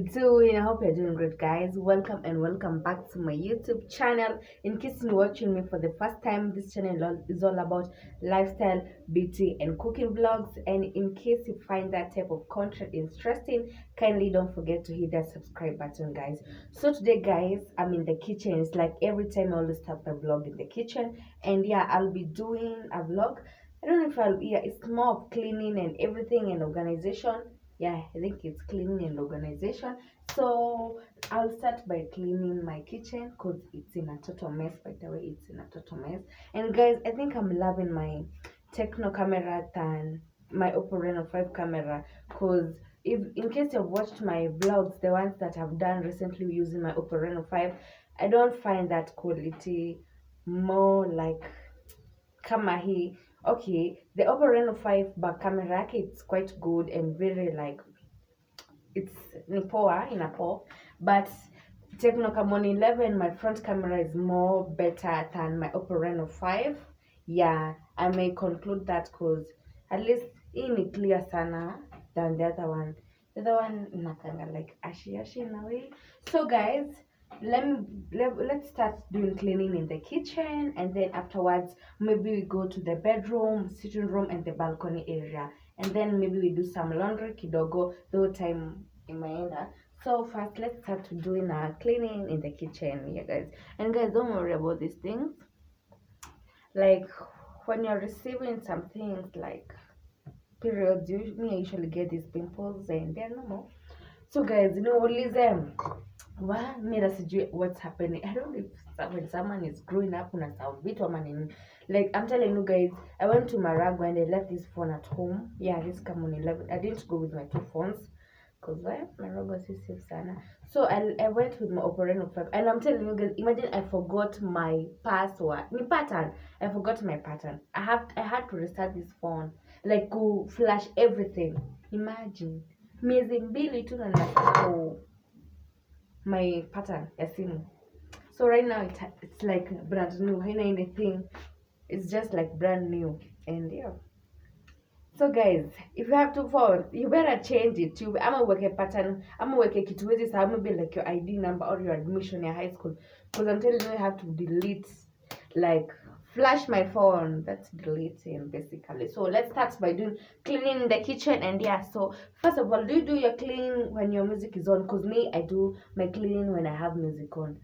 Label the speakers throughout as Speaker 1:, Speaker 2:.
Speaker 1: you doing? I hope you're doing great, guys. Welcome and welcome back to my YouTube channel. In case you're watching me for the first time, this channel is all about lifestyle, beauty, and cooking vlogs. And in case you find that type of content interesting, kindly don't forget to hit that subscribe button, guys. So today, guys, I'm in the kitchen. It's like every time I always start my vlog in the kitchen, and yeah, I'll be doing a vlog. I don't know if I'll, yeah, it's more of cleaning and everything and organization. Yeah, I think it's cleaning and organization. So I'll start by cleaning my kitchen because it's in a total mess. By the way, it's in a total mess. And guys, I think I'm loving my Techno camera than my Oppo Reno 5 camera, because if in case you've watched my vlogs, the ones that I've done recently using my Oppo Reno 5, I don't find that quality more like kama hii. Okay, the Oppo Reno 5 back camera yake, it's quite good and very like, it's ni poa ina poa, but Techno Camon 11, my front camera is more better than my Oppo Reno 5. Yeah, I may conclude that because at least hii ni clear sana than the other one. The other one nakanga like ashi in a way. So guys, let's start doing cleaning in the kitchen, and then afterwards maybe we go to the bedroom, sitting room, and the balcony area, and then maybe we do some laundry kidogo though time imeenda. So first let's start doing our cleaning in the kitchen, yeah guys. And guys, don't worry about these things. Like when you're receiving some things like periods, I usually get these pimples and they're normal. So guys, only them. What made us do what's happening? I don't know if when someone is growing up on a vitu ama nini. Like I'm telling you guys, I went to Maragua and I left this phone at home. Yeah, this Camon 11. I didn't go with my two phones because Maragua is safe sana. So I went with my Oppo Reno 5, and I'm telling you guys, imagine I forgot my password, my pattern. I forgot my pattern. I had to restart this phone, like go flash everything. Imagine miezi mbili tu na nasahau my pattern ya simu. So right now it's like brand new, haina anything, it's just like brand new. And yeah, so guys, if you have two phones, you better change it. You ama uweke pattern, ama uweke kitu wezi sa maybe like your ID number or your admission in high school, because I'm telling you, you have to delete, like flash my phone, that's deleting basically. So let's start by doing cleaning in the kitchen. And yeah, so first of all, do you do your cleaning when your music is on? Because me, I do my cleaning when I have music on.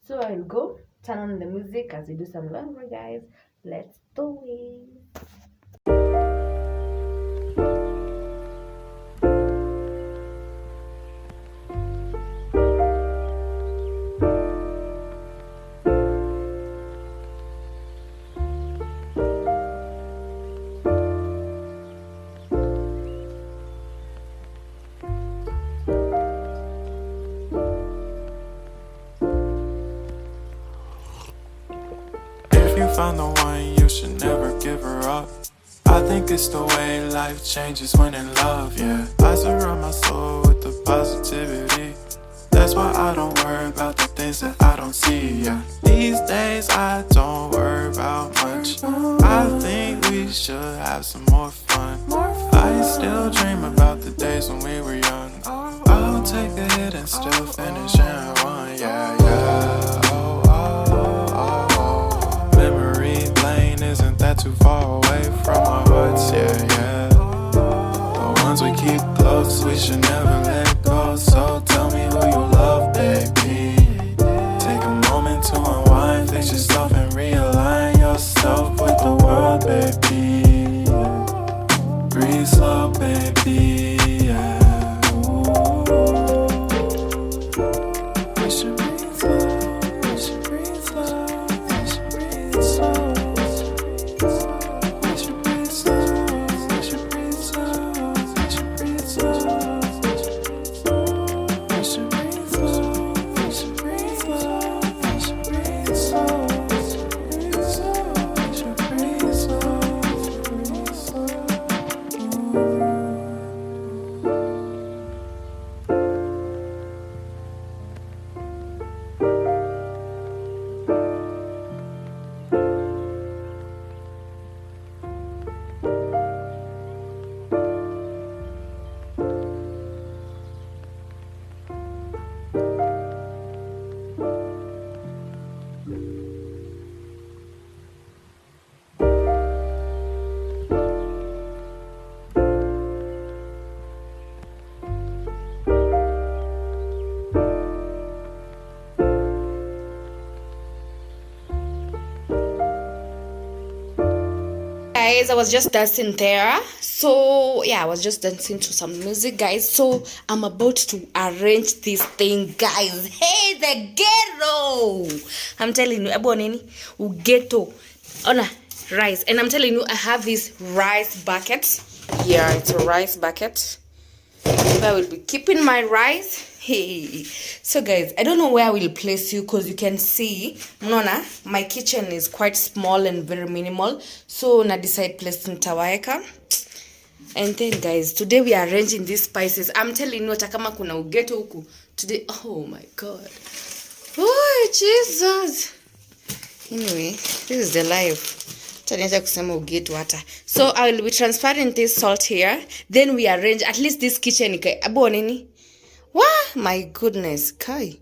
Speaker 1: So I'll go turn on the music as we do some laundry, guys. Let's do it.
Speaker 2: Found the one, you should never give her up. I think it's the way life changes when in love, yeah. I surround my soul with the positivity. That's why I don't worry about the things that I don't see, yeah. These days I don't worry about much. I think we should have some more fun. I still dream about the days when we were young. I'll take a hit and still finish in one, yeah, yeah. That too far away from our hearts, yeah, yeah. The ones we keep close, we should never let go. So tell me who you love, baby. Take a moment to unwind, fix yourself and realign yourself with the world, baby. Breathe slow, baby, yeah. We should breathe slow, we should breathe slow, we should breathe slow.
Speaker 1: guys, I was just dancing there. So yeah, I was just dancing to some music, guys. So I'm about to arrange this thing, guys. Hey, the ghetto. I'm telling you, aboneni ghetto on rice. And I'm telling you, I have this rice bucket. Yeah, it's a rice bucket. I will be keeping my rice. Hey, so guys, I don't know where I will place you because you can see Nona, my kitchen is quite small and very minimal. So na decide place in Tawaeka. And then guys, today we are arranging these spices. I'm telling you, atakama kuna ugeto huku today. Oh my god. Oh Jesus. Anyway, this is the life. So I will be transferring this salt here. Then we arrange at least this kitchen. Wow, my goodness, kai.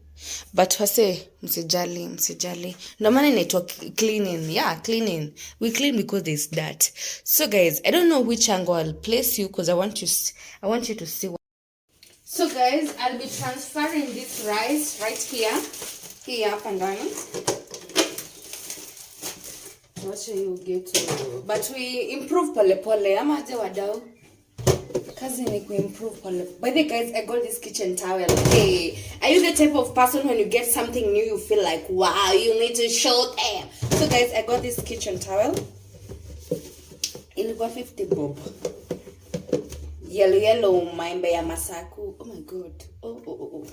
Speaker 1: But wase msijali. No maana inaitwa cleaning. Yeah, cleaning. We clean because there's dirt. So guys, I don't know which angle I'll place you because I want you to see. So guys, I'll be transferring this rice right here. Here up and down. What you get to, but we improve pole ama je wadau kazi ni improve pole. By the way guys, I got this kitchen towel. Hey, are you the type of person when you get something new you feel like wow, you need to show them? So guys, I got this kitchen towel. Ilikuwa 50 bob. Yellow maembe ya masaku. Oh my god. Oh.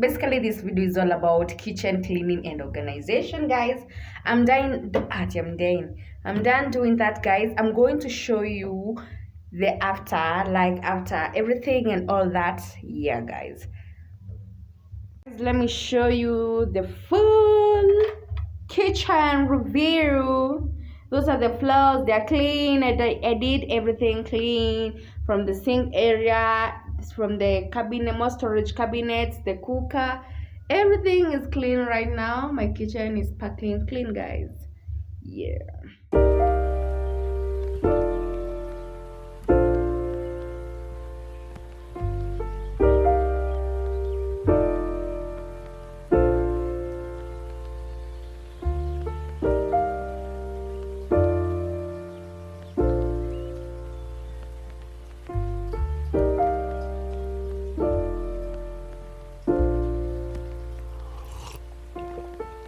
Speaker 1: basically this video is all about kitchen cleaning and organization, guys. I'm done doing that, guys. I'm going to show you the after, like after everything and all that. Yeah, guys, let me show you the full kitchen review. Those are the floors, they're clean. I did everything clean, from the sink area, from the cabinet, more storage cabinets, the cooker, everything is clean right now. My kitchen is sparkling clean, guys. Yeah.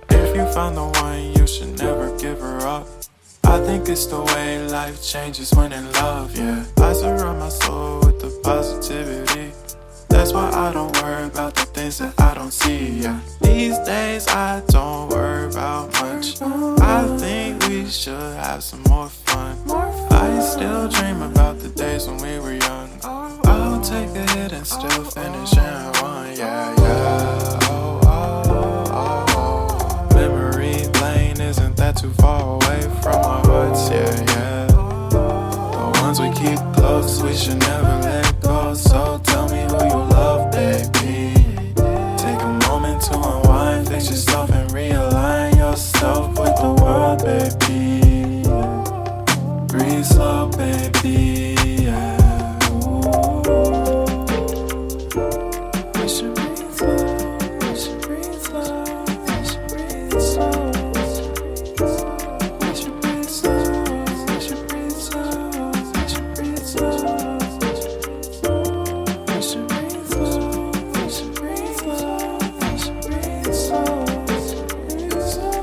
Speaker 2: If you found the one, you should never give her up. I think it's the way life changes when in love, yeah. I surround my soul with the positivity. That's why I don't worry about the things that I don't see, yeah. These days I don't worry about much. I think we should have some more fun. I still dream about the days when we were young. I'll take a hit and still finish in one, yeah, yeah. Oh, oh, oh, oh. Memory lane isn't that too far away from our hearts, yeah, yeah. The ones we keep close, we should never let go. So tell me who you love, baby. Take a moment to unwind, fix yourself and realign yourself with the world, baby. Breathe slow, baby, yeah. We should breathe slow, we should breathe slow, we should breathe slow. We should breathe slow, we should breathe slow, we should breathe slow. We should breathe slow, we should breathe slow, we should breathe slow.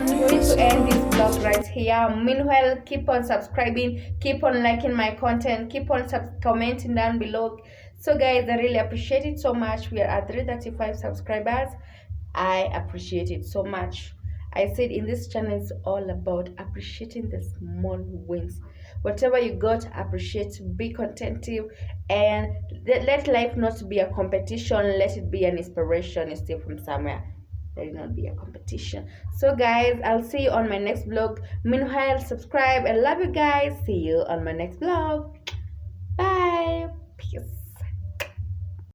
Speaker 1: I'm going to end this vlog right here. Meanwhile, keep on subscribing, keep on liking my content, keep on commenting down below. So guys, I really appreciate it so much. We are at 335 subscribers. I appreciate it so much. I said in this channel it's all about appreciating the small wins. Whatever you got, appreciate, be contentive, and let life not be a competition. Let it be an inspiration. You steal from somewhere. Let it not be a competition. So guys, I'll see you on my next vlog. Meanwhile, subscribe. I love you guys. See you on my next vlog. Bye. Peace.